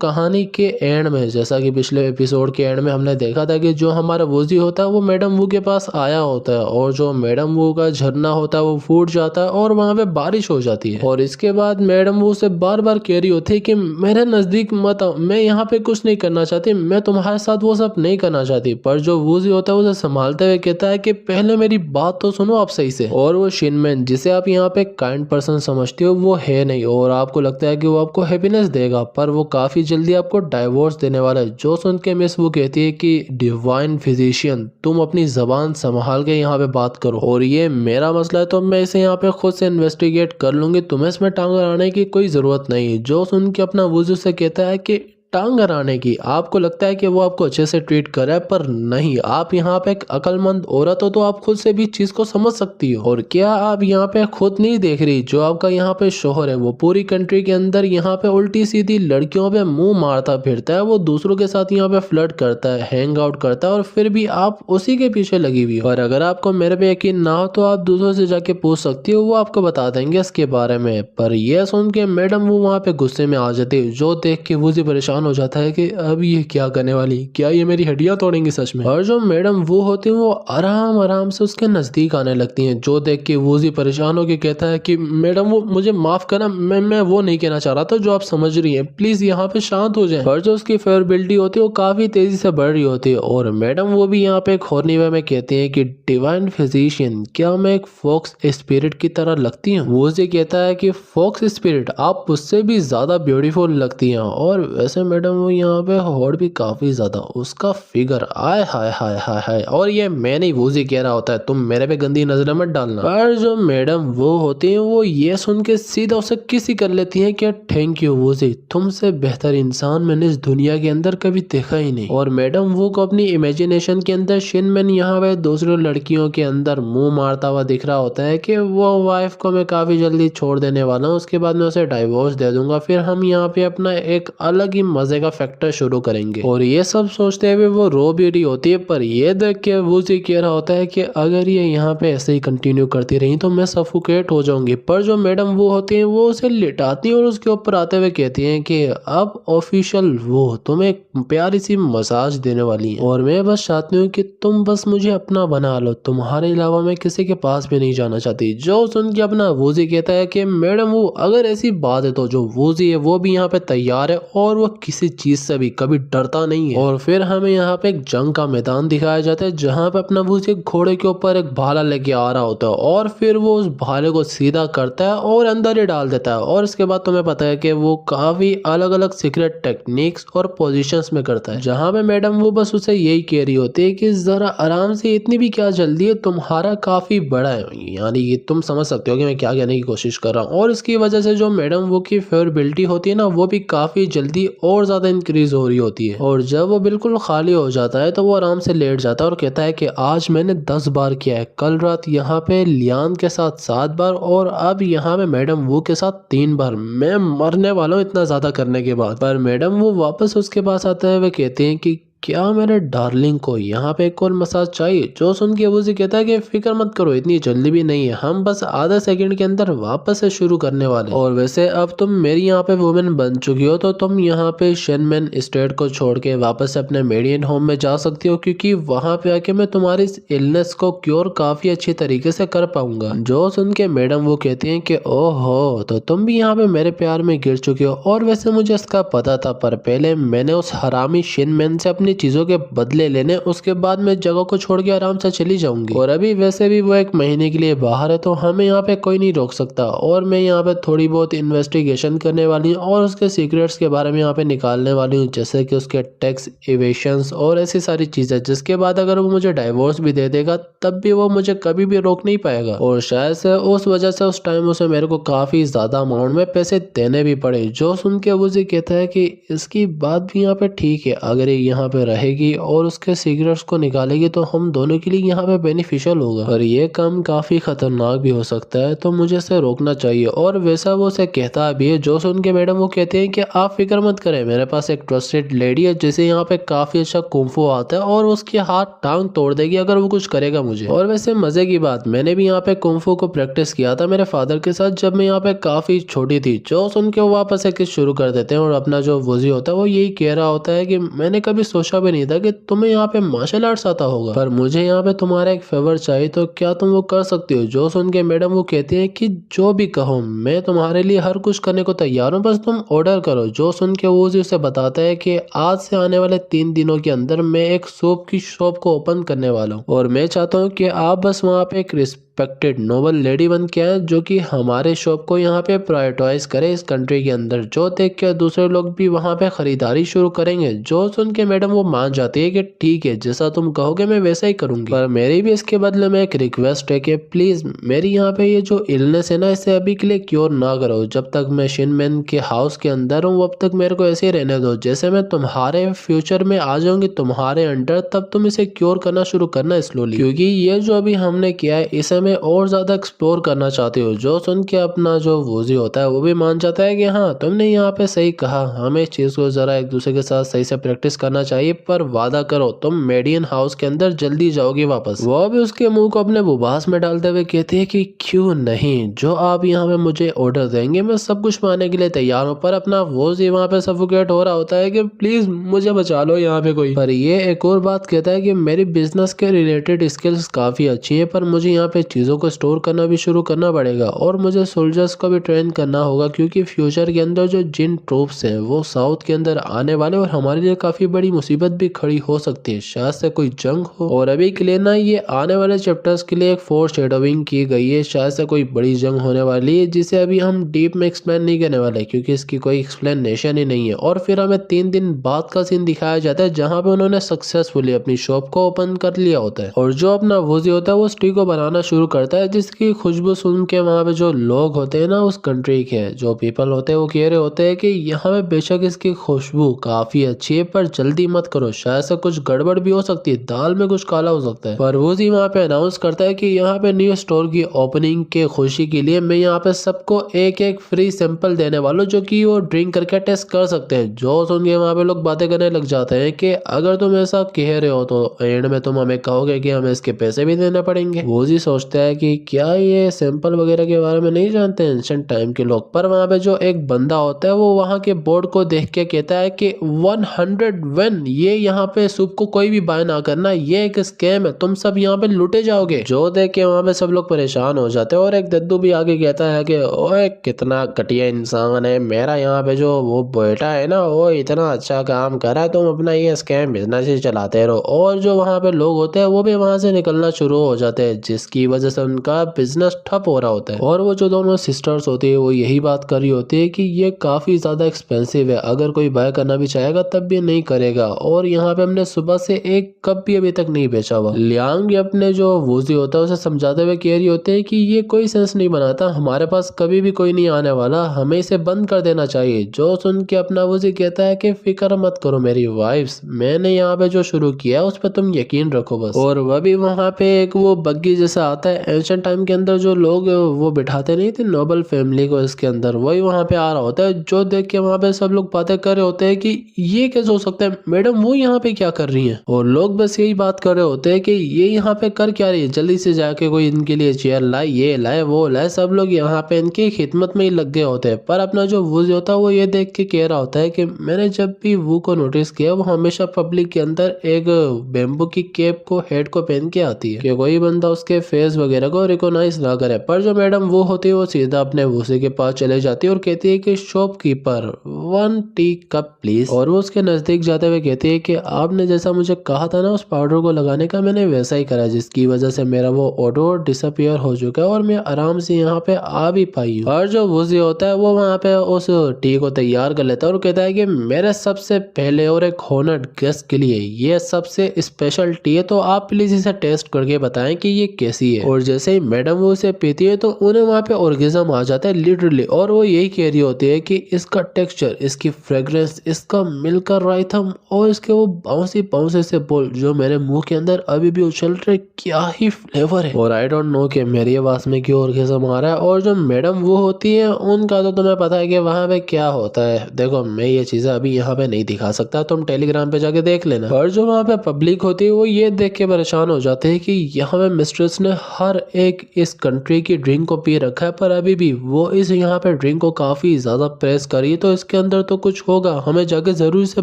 कहानी के एंड में, जैसा कि पिछले एपिसोड के एंड में हमने देखा था कि जो हमारा वूजी होता है वो मैडम वू के पास आया होता है और जो मैडम वू का झरना होता है वो फूट जाता है और वहाँ पे बारिश हो जाती है। और इसके बाद मैडम वू से बार बार कह रही होती है कि मेरे नजदीक मत आओ, मैं यहाँ पे कुछ नहीं करना चाहती, मैं तुम्हारे साथ वो सब नहीं करना चाहती। पर जो वूजी होता है उसे संभालते हुए कहता है कि पहले मेरी बात तो सुनो आप सही से। और वो शिनमैन, जिसे आप यहाँ पे काइंड पर्सन समझते हो, वो है नहीं और आपको लगता है कि वो आपको हैप्पीनेस देगा, पर वो काफी जल्दी आपको डाइवोर्स देने वाला है। जो सुन के मिस वो कहती है कि डिवाइन फिजिशियन, तुम अपनी जबान संभाल के यहाँ पे बात करो और ये मेरा मसला है तो मैं इसे यहाँ पे खुद से इन्वेस्टिगेट कर लूंगी, तुम्हें इसमें टांग अड़ाने की कोई जरूरत नहीं। जो सुन के अपना वुजू से कहता है कि टांग अड़ाने की, आपको लगता है कि वो आपको अच्छे से ट्रीट कर रहा है, पर नहीं, आप यहाँ पे एक अक्लमंद औरत हो तो आप खुद से भी चीज को समझ सकती हो। और क्या आप यहाँ पे खुद नहीं देख रही, जो आपका यहाँ पे शोहर है वो पूरी कंट्री के अंदर यहाँ पे उल्टी सीधी लड़कियों पे मुंह मारता फिरता है, वो दूसरों के साथ यहाँ पे फ्लर्ट करता है, हैंग आउट करता है और फिर भी आप उसी के पीछे लगी हुई हो। और अगर आपको मेरे पे यकीन ना हो तो आप दूसरों से जाके पूछ सकती हो, वो आपको बता देंगे इसके बारे में। पर यह सुन के मैडम वो वहाँ पे गुस्से में आ जाती है, जो देख के वो परेशान हो जाता है कि अब ये क्या करने वाली, क्या ये मेरी हड्डियां तोड़ेंगी सच में। और जो मैडम वो होती है वो आराम आराम से उसके नजदीक आने लगती हैं, जो देख के वूजी परेशान होकर कहता है कि मैडम वो मुझे माफ करना, मैं वो नहीं कहना चाह रहा था जो आप समझ रही हैं, प्लीज यहाँ पे शांत हो जाए। और जो उसकी फेवरेबिलिटी होती है वो काफी तेजी से बढ़ रही होती है और मैडम वो भी यहाँ पे एक होरनी वे में कहती है कि डिवाइन फिजिशियन, क्या मैं एक फॉक्स स्पिरिट की तरह लगती हूँ? वूजी कहता है कि फॉक्स स्पिरिट, आप उससे भी ज्यादा ब्यूटीफुल लगती हैं। और वैसे मैडम वो यहाँ पे हॉट भी काफी ज्यादा, उसका फिगर आय हाय हाय हाय हाय। और ये मैं नहीं, वूजी कह रहा होता है, तुम मेरे पे गंदी नजरें मत डालना। पर जो मैडम वो होती है वो ये सुन के सीधा उसे किसी कर लेती है कि थैंक यू वूजी, तुमसे बेहतर इंसान मैंने इस दुनिया के अंदर कभी देखा ही नहीं। और मैडम वो को अपनी इमेजिनेशन के अंदर शिनमैन यहाँ पे दूसरी लड़कियों के अंदर मुंह मारता हुआ दिख रहा होता है कि वो वाइफ को मैं काफी जल्दी छोड़ देने वाला हूँ, उसके बाद मैं उसे डाइवोर्स दे दूंगा, फिर हम यहाँ पे अपना एक अलग ही मजे का फैक्टर शुरू करेंगे। और ये सब सोचते हुए वो रो भी रही होती है, पर ये देख के वूजी कह रहा होता है कि अगर ये यहाँ पे ऐसे ही कंटिन्यू करती रही तो मैं सफोकेट हो जाऊंगी। पर जो मैडम वो होती है वो उसे लिटाती है और उसके ऊपर आते हुए कहती हैं कि अब ऑफिशियल वो तुम्हें एक प्यारी सी मसाज देने वाली है और मैं बस चाहती हूँ कि तुम बस मुझे अपना बना लो, तुम्हारे अलावा मैं किसी के पास भी नहीं जाना चाहती। जो सुन के अपना वूजी कहता है कि मैडम वो अगर ऐसी बात है तो जो वूजी है वो भी यहाँ पे तैयार है और वो किसी चीज से भी कभी डरता नहीं है। और फिर हमें यहाँ पे एक जंग का मैदान दिखाया जाता है जहाँ पे अपना वूजी घोड़े के ऊपर एक भाला लेके आ रहा होता है और फिर वो उस भाले को सीधा करता है और अंदर ही डाल देता है। और इसके बाद तुम्हें पता है कि वो काफी अलग अलग सीक्रेट टेक्निक्स और पोजीशंस में करता है, जहाँ पे मैडम वो बस उसे यही कह रही होती है कि जरा आराम से, इतनी भी क्या जल्दी है, तुम्हारा काफी बड़ा है, यानी कि तुम समझ सकते हो कि मैं क्या कहने की कोशिश कर रहा हूँ। और इसकी वजह से जो मैडम वो की फेवरेबिलिटी होती है ना वो भी काफी जल्दी और ज्यादा इंक्रीज हो रही होती है। और जब वो बिल्कुल खाली हो जाता है तो वो आराम से लेट जाता है और कहता है कि आज मैंने 10 बार किया है, कल रात यहाँ पे लियान के साथ 7 बार और अब यहाँ पे मैडम वो के साथ 3 बार, मैं मरने वाला हूँ इतना ज्यादा करने के बाद। पर मैडम वो वापस उसके पास आते हुए कहते हैं कि क्या मेरे डार्लिंग को यहाँ पे एक और मसाज चाहिए? जो सुन के वो कहता है कि फिक्र मत करो, इतनी जल्दी भी नहीं है, हम बस आधा सेकंड के अंदर वापस से शुरू करने वाले। और वैसे अब तुम मेरी यहाँ पे वुमेन बन चुकी हो तो तुम यहाँ पे शिनमैन स्टेट को छोड़ के वापस से अपने मेडियन होम में जा सकती हो, क्योंकि वहां पे आके मैं तुम्हारी इस इलनेस को क्योर काफी अच्छी तरीके से कर पाऊंगा। जो सुन के मैडम वो कहती है कि ओहो, तो तुम भी यहाँ पे मेरे प्यार में गिर चुके हो। और वैसे मुझे इसका पता था, पर पहले मैंने उस हरामी शिनमैन से अपनी चीजों के बदले लेने, उसके बाद मैं जगह को छोड़ के आराम से चली जाऊंगी। और अभी वैसे भी वो 1 महीने के लिए बाहर है तो हमें यहाँ पे कोई नहीं रोक सकता। और मैं यहाँ पे थोड़ी बहुत इन्वेस्टिगेशन करने वाली हूँ और उसके सीक्रेट्स के बारे में यहाँ पे निकालने वाली हूँ, जैसे कि उसके टैक्स इवेशंस और ऐसी सारी चीजें, जिसके बाद अगर वो मुझे डाइवोर्स भी दे देगा तब भी वो मुझे कभी भी रोक नहीं पाएगा। और शायद से उस वजह से उस टाइम उसे मेरे को काफी ज्यादा अमाउंट में पैसे देने भी पड़े। जो सुन के वो कहता है कि इसकी बात भी यहाँ पे ठीक है, अगर ये यहाँ पे पे रहेगी और उसके सीक्रेट्स को निकालेगी तो हम दोनों के लिए यहाँ पे बेनिफिशियल होगा। पर ये काम काफी खतरनाक भी हो सकता है, तो मुझे इसे रोकना चाहिए। और वैसा वो उसे कहता भी है। जो सुन के मैडम वो कहते हैं कि आप फिक्र मत करें, मेरे पास एक ट्रस्टेड लेडी है जिसे यहाँ पे काफी अच्छा कुंफू आता है और उसकी हाथ टांग तोड़ देगी अगर वो कुछ करेगा मुझे। और वैसे मजे की बात, मैंने भी यहाँ पे कुंफू को प्रैक्टिस किया था मेरे फादर के साथ जब मैं यहाँ पे काफी छोटी थी। जो सुन के वो वापस से किस शुरू कर देते हैं और अपना जो वूजी होता है वो यही कह रहा होता है कि मैंने कभी सोचा भी नहीं था कि तुम्हें यहाँ पे मार्शल आर्ट्स आता होगा, पर मुझे यहाँ पे तुम्हारा एक फेवर चाहिए, तो क्या तुम वो कर सकती हो। जो सुन के मैडम वो कहते हैं कि जो भी कहो मैं तुम्हारे लिए हर कुछ करने को तैयार हूँ, बस तुम ऑर्डर करो। जो सुन के वो उसे बताता है कि आज से आने वाले 3 दिनों के अंदर मैं एक सूप की शॉप को ओपन करने वाला हूँ और मैं चाहता हूँ कि आप बस वहाँ पे एक रिस्पेक्टेड नोबल लेडी बन के आए जो कि हमारे शॉप को यहाँ पे प्रायोरिटाइज करे इस कंट्री के अंदर, जो देख के दूसरे लोग भी वहाँ पे खरीदारी शुरू करेंगे। जो सुन के मैडम वो मान जाती है कि ठीक है, जैसा तुम कहोगे मैं वैसा ही करूंगी, पर मेरी भी इसके बदले में एक रिक्वेस्ट है कि प्लीज मेरी यहाँ पे ये जो इलनेस है ना, इसे अभी के लिए क्योर ना करो। जब तक मैं शिनमैन के हाउस के अंदर हूँ अब तक मेरे को ऐसे ही रहने दो। जैसे मैं तुम्हारे फ्यूचर में आ जाऊंगी तुम्हारे अंडर, तब तुम इसे क्योर करना शुरू करना स्लोली, क्योंकि ये जो अभी हमने किया है इसे मैं और ज्यादा एक्सप्लोर करना चाहती हूँ। जो सुन के अपना जो वूजी होता है वो भी मान जाता है कि हाँ तुमने यहाँ पे सही कहा, हमें इस चीज को जरा एक दूसरे के साथ सही से प्रैक्टिस करना चाहिए, पर वादा करो तुम मेडियन हाउस के अंदर जल्दी जाओगी वापस। वो भी उसके मुंह को अपने बुबास में डालते हुए कहती है कि क्यों नहीं, जो आप यहाँ पे मुझे ऑर्डर देंगे मैं सब कुछ मानने के लिए तैयार हूँ। पर अपना वोजी वहाँ पे सफोकेट हो रहा होता है कि प्लीज मुझे बचा लो यहाँ पे कोई। पर ये एक और बात कहता है कि मेरी बिजनेस के रिलेटेड स्किल्स काफी अच्छी है, पर मुझे यहाँ पे चीजों को स्टोर करना भी शुरू करना पड़ेगा और मुझे सोल्जर्स को भी ट्रेन करना होगा, क्योंकि फ्यूचर के अंदर जो जिन ट्रूप्स हैं वो साउथ के अंदर आने वाले और हमारे लिए काफी बड़ी मुसीबत भी खड़ी हो सकती है, शायद से कोई जंग हो। और अभी के लिए ना ये आने वाले चैप्टर्स के लिए एक फोर शेडोविंग की गई है, शायद से कोई बड़ी जंग होने वाली है जिसे अभी हम डीप में एक्सप्लेन नहीं करने वाले क्योंकि इसकी कोई एक्सप्लेनेशन ही नहीं है। और फिर हमें 3 दिन बाद का सीन दिखाया जाता है जहाँ पे उन्होंने सक्सेसफुली अपनी शॉप को ओपन कर लिया होता है और जो अपना वूजी होता है वो स्टी को बनाना शुरू करता है, जिसकी खुशबू सुन के वहाँ पे जो लोग होते हैं ना उस कंट्री के जो पीपल होते हैं वो कह रहे होते हैं कि यहाँ पे बेशक इसकी खुशबू काफी अच्छी है पर जल्दी मत करो, शायद से कुछ गड़बड़ भी हो सकती है, दाल में कुछ काला हो सकता है। पर वूजी वहाँ पे अनाउंस करता है कि यहाँ पे न्यू स्टोर की ओपनिंग के खुशी के लिए मैं यहाँ पे सबको एक एक फ्री सैंपल देने वाला जो कि वो ड्रिंक करके टेस्ट कर सकते हैं। जो सुन के वहाँ पे लोग बातें करने लग जाते हैं कि अगर तुम ऐसा कह रहे हो तो एंड में तुम हमें कहोगे कि हमें इसके पैसे भी देने पड़ेंगे। वूजी सोचता है कि क्या ये सैंपल वगैरह के बारे में नहीं जानते एंशिएंट टाइम के लोग। पर वहाँ पे जो एक बंदा होता है वो वहाँ के बोर्ड को देख के कहता है कि 100 वन, ये यहाँ पे सूप को कोई भी बाय ना करना, ये एक स्कैम है, तुम सब यहाँ पे लूटे जाओगे। जो देख के वहाँ पे सब लोग परेशान हो जाते हैं और एक दद्दू भी आगे कहता है कि ओए कितना घटिया इंसान है, मेरा यहाँ पे जो वो बेटा है ना वो इतना अच्छा काम कर रहा है, तुम अपना ये स्कैम बिजनेस ही चलाते रहो। और जो वहाँ पे लोग होते हैं वो भी वहाँ से निकलना शुरू हो जाते हैं जिसकी वजह से उनका बिजनेस ठप हो रहा होता है। और वो जो दोनों सिस्टर्स होती है वो यही बात कर रही होती है कि ये काफी ज्यादा एक्सपेंसिव है, अगर कोई बाय करना भी चाहेगा तब भी नहीं करेगा और यहाँ पे हमने सुबह से एक कप भी अभी तक नहीं बेचा हुआ। लियांग भी अपने जो वूजी होता है उसे समझाते हुए कह रही होते हैं कि ये कोई सेंस नहीं बनाता, हमारे पास कभी भी कोई नहीं आने वाला, हमें इसे बंद कर देना चाहिए। जो सुन के अपना वूजी कहता है कि फिक्र मत करो मेरी वाइफ्स, मैंने यहाँ पे जो शुरू किया है उस पर तुम यकीन रखो बस। और वह भी वहाँ पे एक वो बग्गी जैसा आता है, एंशिएंट टाइम के अंदर जो लोग वो बिठाते नहीं थे नोबल फैमिली को, इसके अंदर वही वहाँ पे आ रहा होता है। जो देख के वहाँ पे सब लोग बातें कर रहे होते हैं कि ये कैसे हो सकता है, मैडम वो यहाँ पे क्या कर रही हैं। और लोग बस यही बात कर रहे होते हैं कि ये यहाँ पे कर क्या रही है, जल्दी से जाके कोई इनके लिए चेयर लाए, ये लाए वो लाए। सब लोग यहाँ पे इनकी खिदमत में ही लग गए होते हैं। पर अपना जो वूजी होता है वो ये देख के कह रहा होता है कि मैंने जब भी वू को नोटिस किया वो हमेशा पब्लिक के अंदर एक बेम्बू की कैप को हेड को पहन के आती है कि कोई बंदा उसके फेस वगैरह को रिकॉग्नाइज ना करे। पर जो मैडम वो होती है वो सीधा अपने वूसी के पास चले जाती है और कहती है कि शॉपकीपर 1 टी कप प्लीज। और वो उसके नजदीक जाते हुए कहती है कि आपने जैसा मुझे कहा था ना उस पाउडर को लगाने का, मैंने वैसा ही करा, जिसकी वजह से मेरा वो ऑर्डर डिसअपियर हो चुका है और मैं आराम से यहाँ पे आ भी पाई हूँ। और जो वूजी होता है वो वहाँ पे उस टी को तैयार कर लेता है और कहता है कि मेरे सबसे पहले और एक हॉनर्ड गेस्ट के लिए ये सबसे स्पेशल टी है, तो आप प्लीज इसे टेस्ट करके बताएं कि ये कैसी है। और जैसे ही मैडम वो उसे पीती है तो उन्हें वहाँ पे ऑर्गेज्म आ जाता है लिटरली, और वो यही कह रही होती है कि इसका टेक्सचर, इसकी फ्रेग्रेंस, इसका मिलकर रायथम और इसके वो बाउंसी बाउंसी से बोल जो मेरे मुंह के अंदर अभी भी उछल रहे, क्या ही फ्लेवर है। और आई डोंट नो कि मेरी आवाज में क्यों ऑर्गेज्म आ रहा है। और जो मैडम वो होती है उनका तो तुम्हें पता है कि वहाँ पे क्या होता है। देखो मैं ये चीजें अभी यहाँ पे नहीं दिखा सकता, तुम टेलीग्राम पे जाके देख लेना। और जो वहाँ पे पब्लिक होती है वो ये देख के परेशान हो जाते हैं कि यहाँ पे मिस्ट्रेस ने हर एक इस कंट्री की ड्रिंक को पी रखा है, पर अभी भी वो इस यहाँ पे ड्रिंक को काफी ज्यादा प्रेस करी, तो इसके अंदर तो कुछ होगा, हमें जाके जरूर से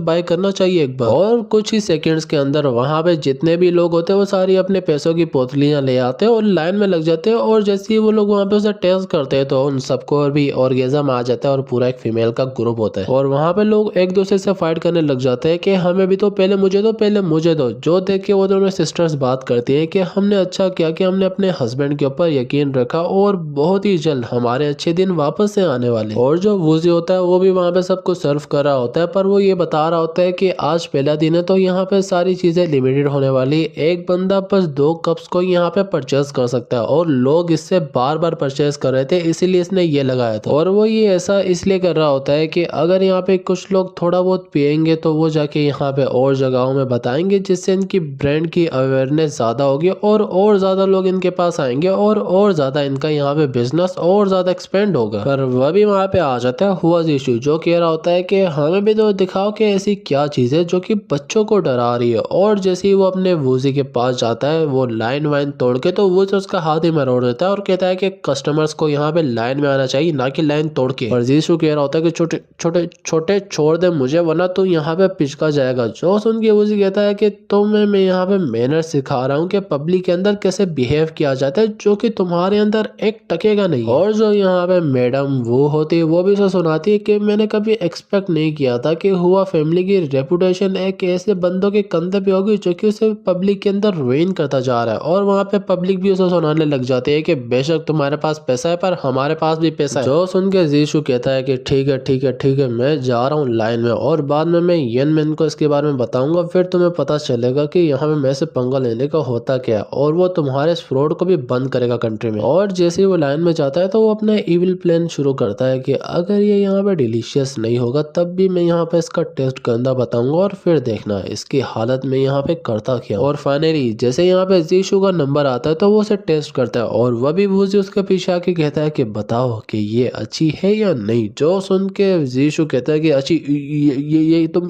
बाय करना चाहिए एक बार। और कुछ ही सेकंड्स के अंदर वहाँ पे जितने भी लोग होते हैं वो सारी अपने पैसों की पोतलियां ले आते हैं और लाइन में लग जाते हैं। और जैसे ही वो लोग वहाँ पे उसे टेस्ट करते हैं तो उन सबको भी ऑर्गेज्म आ जाता है और पूरा एक फीमेल का ग्रुप होता है। और वहाँ पे लोग एक दूसरे से फाइट करने लग जाते हैं कि हमें भी तो पहले मुझे दो, पहले मुझे दो। जो देख के वो दोनों सिस्टर्स बात करती है कि हमने अच्छा किया कि हमने अपने हस्बैंड के ऊपर यकीन रखा और बहुत ही जल्द हमारे अच्छे दिन वापस से आने वाले। और जो वूजी होता है वो भी वहाँ पे सबको सर्व कर रहा होता है, पर वो ये बता रहा होता है कि आज पहला दिन है तो यहाँ पे सारी चीजें लिमिटेड होने वाली, एक बंदा बस 2 कप्स को यहाँ पे परचेज कर सकता है। और लोग इससे बार बार परचेज कर रहे थे, इसीलिए इसने ये लगाया था। और वो ये ऐसा इसलिए कर रहा होता है कि अगर यहाँ पे कुछ लोग थोड़ा बहुत पियेंगे तो वो जाके यहाँ पे और जगहों में बताएंगे, जिससे इनकी ब्रांड की अवेयरनेस ज्यादा होगी और ज्यादा लोग इनके पास आएंगे और ज्यादा इनका यहाँ पे बिजनेस और ज्यादा एक्सपेंड होगा। पर वह भी वहाँ पे आ जाता है हुआ इशू, जो कह रहा होता है कि हमें भी तो दिखाओ कि ऐसी क्या चीज है जो कि बच्चों को डरा रही है। और जैसे ही वो अपने वूजी के पास जाता है वो लाइन वाइन तोड़ के, तो वो उसका हाथ ही मरोड़ देता है और कहता है कि कस्टमर्स को यहाँ पे लाइन में आना चाहिए, ना कि लाइन तोड़ के। और जीशु कह रहा होता है कि छोटे छोटे छोटे छोड़ दे मुझे, वरना तू यहाँ पे पिचका जाएगा। जो सुन के वूजी कहता है कि तुम्हें मैं यहाँ पे मैनर सिखा रहा हूँ कि पब्लिक के अंदर कैसे बिहेव किया जाता है, जो कि तुम्हारे अंदर एक टकेगा नहीं। और जो यहाँ पे मैडम वो होती है वो भी उसे सुनाती है कि मैंने कभी एक्सपेक्ट नहीं किया था कि हुआ फैमिली की रेपुटेशन एक ऐसे बंदों के कंधे पे होगी जो कि उसे पब्लिक के अंदर रुइन करता जा रहा है। और वहाँ पे पब्लिक भी उसे सुनाने लग जाती है कि बेशक तुम्हारे पास पैसा है पर हमारे पास भी पैसा है। जो सुन के जीशु कहता है कि ठीक है ठीक है ठीक है, मैं जा रहा हूँ लाइन में, और बाद में मैं येन मैन को इसके बारे में बताऊंगा, फिर तुम्हें पता चलेगा कि यहाँ पे मैं से पंगा लेने का होता क्या, और वो तुम्हारे इस फ्रॉड को भी बंद करेगा कंट्री में। और जैसे ही वो लाइन में जाता है तो वो अपना इविल प्लान शुरू करता है कि अगर ये यहाँ पे डिलीशियस नहीं होगा तब भी मैं यहाँ पे इसका टेस्ट गंदा बताऊंगा, और फिर देखना इसकी हालत में यहाँ पे करता क्या। और फाइनली जैसे यहाँ पे जीशु का नंबर आता है तो वो उसे टेस्ट करता है, और वह भी वूजी उसके पीछे आके कहता है कि बताओ कि ये अच्छी है या नहीं। जो सुन के जीशु कहता है कि अच्छी,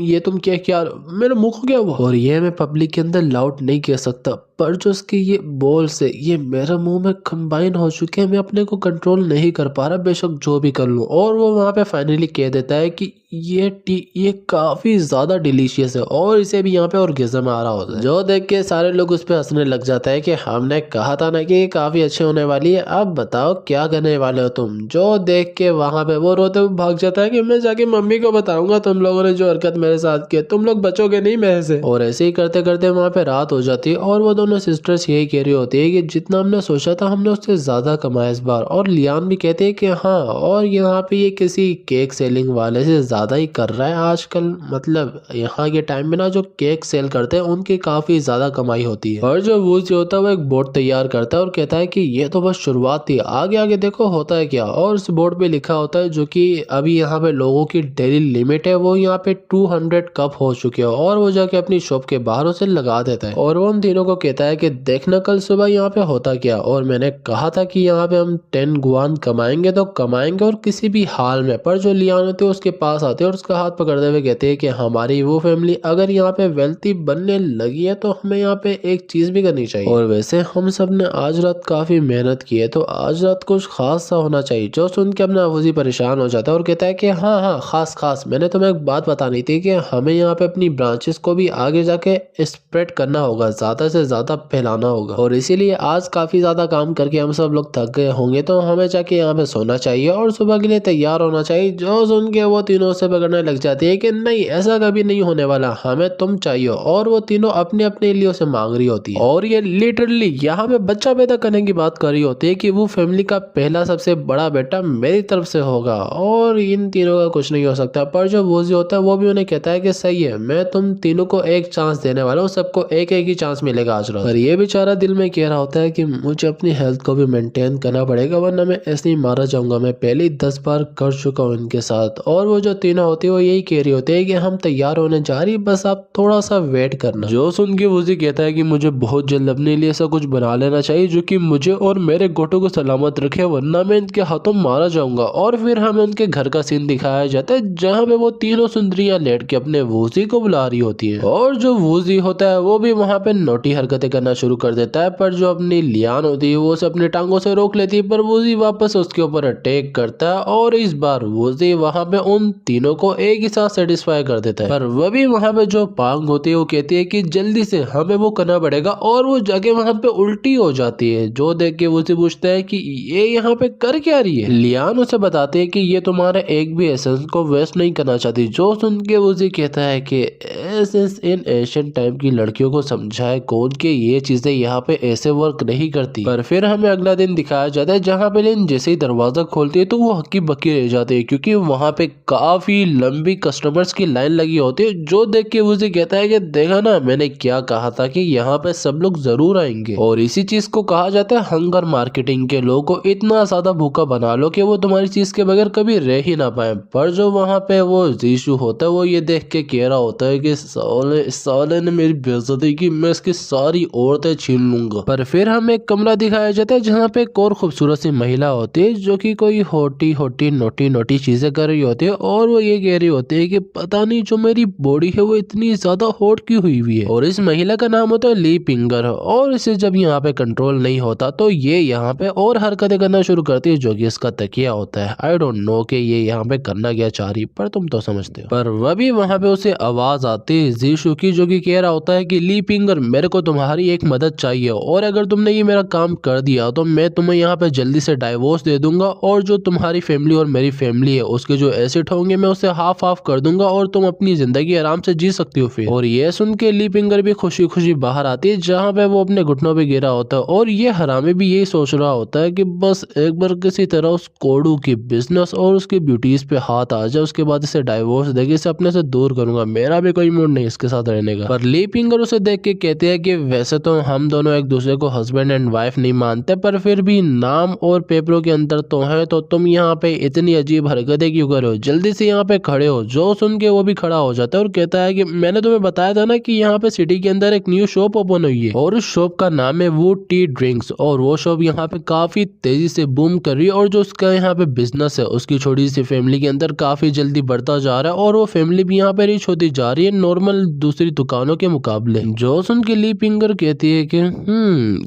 ये तुम क्या मेरे मुंह को क्या हुआ। और ये मैं पब्लिक के अंदर लाउड नहीं कह सकता, पर जो उसके ये बोल से ये मेरे मुंह में कंबाइन हो चुके हैं, मैं अपने को कंट्रोल नहीं कर पा रहा, बेशक जो भी कर लूं। और वो वहां पे फाइनली कह देता है कि ये काफी ज्यादा डिलीशियस है, और इसे भी यहाँ पे ऑर्गेज्म आ रहा होता है। जो देख के सारे लोग उस पे हंसने लग जाता है कि हमने कहा था ना कि ये काफी अच्छे होने वाली है, अब बताओ क्या करने वाले हो तुम। जो देख के वहां पे वो रोते हुए भाग जाता है कि मैं जाके मम्मी को बताऊंगा तुम लोगों ने जो हरकत मेरे साथ की, तुम लोग बचोगे नहीं मेरे से। और ऐसे ही करते करते वहां पे रात हो जाती है, और वो दोनों सिस्टर्स यही कह रही होती है कि जितना हमने सोचा था हमने उससे ज्यादा कमाया इस बार। और लियान भी कहते हैं कि हाँ, और यहाँ पे ये किसी केक सेलिंग वाले से ज्यादा ही कर रहा है आजकल, मतलब यहाँ के टाइम में ना जो केक सेल करते हैं उनकी काफी ज्यादा कमाई होती है। और जो वूज जो होता है वो एक बोर्ड तैयार करता है और कहता है कि ये तो बस शुरुआत थी, आगे आगे देखो होता है क्या। और उस बोर्ड पे लिखा होता है जो कि अभी यहाँ पे लोगों की डेली लिमिट है वो यहाँ पे 200 कप हो चुके हो, और वो जाके अपनी शॉप के बाहर उसे लगा देता है। और वो उन तीनों को कहता है कि देखना कल सुबह यहाँ पे होता क्या, और मैंने कहा था कि यहाँ पे हम 10 गुआन कमाएंगे तो कमाएंगे और किसी भी हाल में। पर जो लियान होते है उसके पास आते हैं और उसका हाथ पकड़ते हुए कहते हैं कि हमारी वो फैमिली अगर यहाँ पे वेल्थी बनने लगी है तो हमें यहाँ पे एक चीज भी करनी चाहिए। और वैसे हम सब ने आज रात काफी मेहनत की है तो आज रात कुछ खास सा होना चाहिए। जो सुन के अपना वजी परेशान हो जाता है और कहता है कि हाँ हाँ खास मैंने तुम्हें एक बात बतानी थी कि हमें यहाँ पे अपनी ब्रांचेस को भी आगे जाके स्प्रेड करना होगा, ज्यादा से ज्यादा फैलाना होगा। और इसीलिए आज काफी ज्यादा काम करके हम सब लोग थक गए होंगे तो हमें जाके यहाँ पे सोना चाहिए और सुबह के लिए तैयार होना चाहिए। जो सुन के वो तीनों से पकड़ने लग जाती है कि नहीं ऐसा कभी नहीं होने वाला, हमें तुम चाहिए। और वो तीनों अपने अपने लिए उसे मांग रही होती है, और ये लिटरली यहाँ पे बच्चा पैदा करने की बात कर रही होती है कि वो फैमिली का पहला सबसे बड़ा बेटा मेरी तरफ से होगा और इन तीनों का कुछ नहीं हो सकता। पर जो वूजी होता है वो भी उन्हें कहता है कि सही है, मैं तुम तीनों को एक चांस देने वाला हूँ, सबको एक एक ही चांस मिलेगा आज रात। रहा था। पर ये बेचारा दिल में कह रहा होता है कि मुझे अपनी हेल्थ को भी मेंटेन करना पड़ेगा वरना मैं ऐसे ही मारा जाऊंगा। मैं पहले ही 10 बार कर चुका हूँ इनके साथ। और वो जो तीनों होती है वो यही कह रही होती है कि हम तैयार होने जा रही, बस आप थोड़ा सा वेट करना। जो सुन के वूजी कहता है कि मुझे बहुत जल्द अपने लिए ऐसा कुछ बना लेना चाहिए जो कि मुझे और मेरे गोटो को सलामत रखे, वरना मैं इनके हाथों मारा जाऊंगा। और फिर हमें उनके घर का सीन दिखाया जाता है जहाँ पे वो तीनों सुंदरियां लेट के अपने वूजी को बुला रही होती है। और जो वूजी होता है वो भी वहाँ पे नोटी हरकतें करना शुरू कर देता है, पर जो अपनी लियान होती है वो उसे अपनी टांगों से रोक लेती है, पर वूजी वापस उसके ऊपर अटैक करता है और इस बार वूजी वहाँ पे उन तीनों को एक ही साथ सेटिस्फाई कर देता है। पर वो भी वहाँ पे जो पांग होती है वो कहती है कि जल्दी से हमें वो करना पड़ेगा, और वो जाके वहाँ पे उल्टी हो जाती है। जो देख के वूजी पूछता है कि ये यहाँ पे कर क्या रही है। लियान उसे बताती है कि ये तुम्हारे एक भी एसेंस को वेस्ट नहीं करना चाहती। जो सुन के वूजी कहता है कि एसेंस इन एशियन टाइम की लड़कियों को समझाए कौन के ये चीजें यहाँ पे ऐसे वर्क नहीं करती। पर फिर हमें अगला दिन दिखाया जाता है जहाँ पे लिन जैसे ही दरवाजा खोलती है तो वो हक्की बक्की रह जाती है, क्योंकि वहाँ पे काफी लंबी कस्टमर्स की लाइन लगी होती है। जो देख के वूजी कहता है कि देखा ना, मैंने क्या कहा था कि यहाँ पे सब लोग जरूर आएंगे। और इसी चीज को कहा जाता है हंगर मार्केटिंग के लोगों को इतना ज्यादा भूखा बना लो कि वो तुम्हारी चीज के बगैर कभी रह ही ना पाए। पर जो वहाँ पे वो जीशु होता है वो ये देख के कह रहा होता है कि साले ने मेरी बेइज्जती की, मैं इसकी सारी औरतें छीन लूंगा। पर फिर हमें एक कमरा दिखाया जाता है जहाँ पे एक और खूबसूरत सी महिला होती है जो कि कोई होटी होटी नोटी नोटी चीजें कर रही होती है, और वो ये कह रही होती है कि पता नहीं जो मेरी बॉडी है वो इतनी ज्यादा हॉट क्यों हुई है। और इस महिला का नाम होता है ली पिंगर। और इसे जब यहाँ पे कंट्रोल नहीं होता तो ये यहाँ पे और हरकतें करना शुरू करती है जो कि इसका तकिया होता है। आई डोंट नो कि ये यहाँ पे करना क्या चाह रही, पर तुम तो समझते हो। पर वह भी वहाँ पे उसे आवाज आती है जीशु की, जो कि कह रहा होता है कि ली पिंगर मेरे को तुम्हारी एक मदद चाहिए, और अगर तुमने ये मेरा काम कर दिया तो मैं तुम्हें यहाँ पे जल्दी से डाइवोर्स दे दूंगा, और जो तुम्हारी फैमिली और मेरी फैमिली है उसके जो एसेट होंगे मैं उसे हाफ हाफ कर दूंगा, और तुम अपनी जिंदगी आराम से जी सकती हो फिर। और ये सुन के ली पिंगर भी खुशी खुशी बाहर आती है जहाँ पे वो अपने घुटनों पे गिरा होता है। और ये हरामी भी यही सोच रहा होता है कि बस एक बार किसी तरह उस कोडू की बिजनेस और उसकी ब्यूटीज पे हाथ आ जाए, उसके बाद इसे डाइवोर्स देके इसे अपने से दूर करूंगा, मेरा भी कोई मूड नहीं इसके साथ रहने का। पर ली पिंगर उसे देख के कहते हैं कि वैसे तो हम दोनों एक दूसरे को हस्बैंड एंड वाइफ नहीं मानते, पर फिर भी नाम और पेपरों के अंदर तो है, तो तुम यहाँ पे इतनी अजीब हरकतें क्यों कर रहे हो, जल्दी से यहाँ पे खड़े हो। जो सुन के वो भी खड़ा हो जाता है और कहता है कि मैंने तुम्हें बताया था ना कि यहाँ पे सिटी के अंदर एक न्यू शॉप ओपन हुई है, और उस शॉप का नाम है वुड टी ड्रिंक्स, और वो शॉप यहाँ पे काफी तेजी से बूम कर रही है, और जो उसका यहाँ पे बिजनेस है उसकी छोटी सी फैमिली के अंदर काफी जल्दी बढ़ता जा रहा है, और वो फैमिली भी यहाँ पे रिच होती जा रही है नॉर्मल दूसरी दुकानों के मुकाबले। जो सुन के ली पिंगर कहती है कि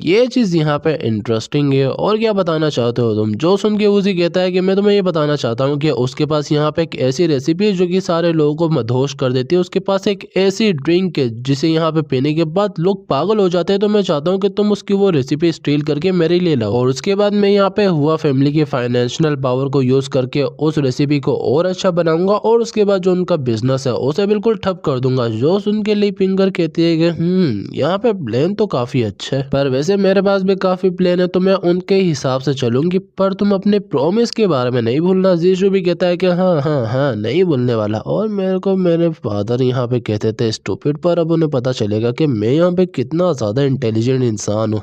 ये चीज यहाँ पे इंटरेस्टिंग है, और क्या बताना चाहते हो तुम। जो सुन के वूजी कहता है कि मैं तुम्हें ये बताना चाहता हूँ कि उसके पास यहाँ पे एक ऐसी रेसिपी है जो कि सारे लोगों को मदहोश कर देती है। उसके पास एक ऐसी ड्रिंक है जिसे यहाँ पे पीने के बाद लोग पागल हो जाते हैं, तो मैं चाहता हूँ कि तुम उसकी वो रेसिपी स्टील करके मेरे लिए लाओ, और उसके बाद मैं यहाँ पे हुआ फैमिली के फाइनेंशियल पावर को यूज करके उस रेसिपी को और अच्छा बनाऊंगा, और उसके बाद जो उनका बिजनेस है उसे बिल्कुल ठप कर दूंगा। जो सुन के ली पिंगर कहती है कि यहाँ पे प्लान तो काफी अच्छा है, पर वैसे मेरे पास भी काफी प्लान है, तो मैं उनके हिसाब से चलूंगी, पर तुम अपने प्रॉमिस के बारे में नहीं भूलना। जीशु भी कहता है कि हाँ हाँ हाँ नहीं भूलने वाला। और मेरे को मेरे फादर यहाँ पे कहते थे स्टूपिड, पर अब उन्हें पता चलेगा कि मैं यहाँ पे कितना ज्यादा इंटेलिजेंट इंसान हूँ।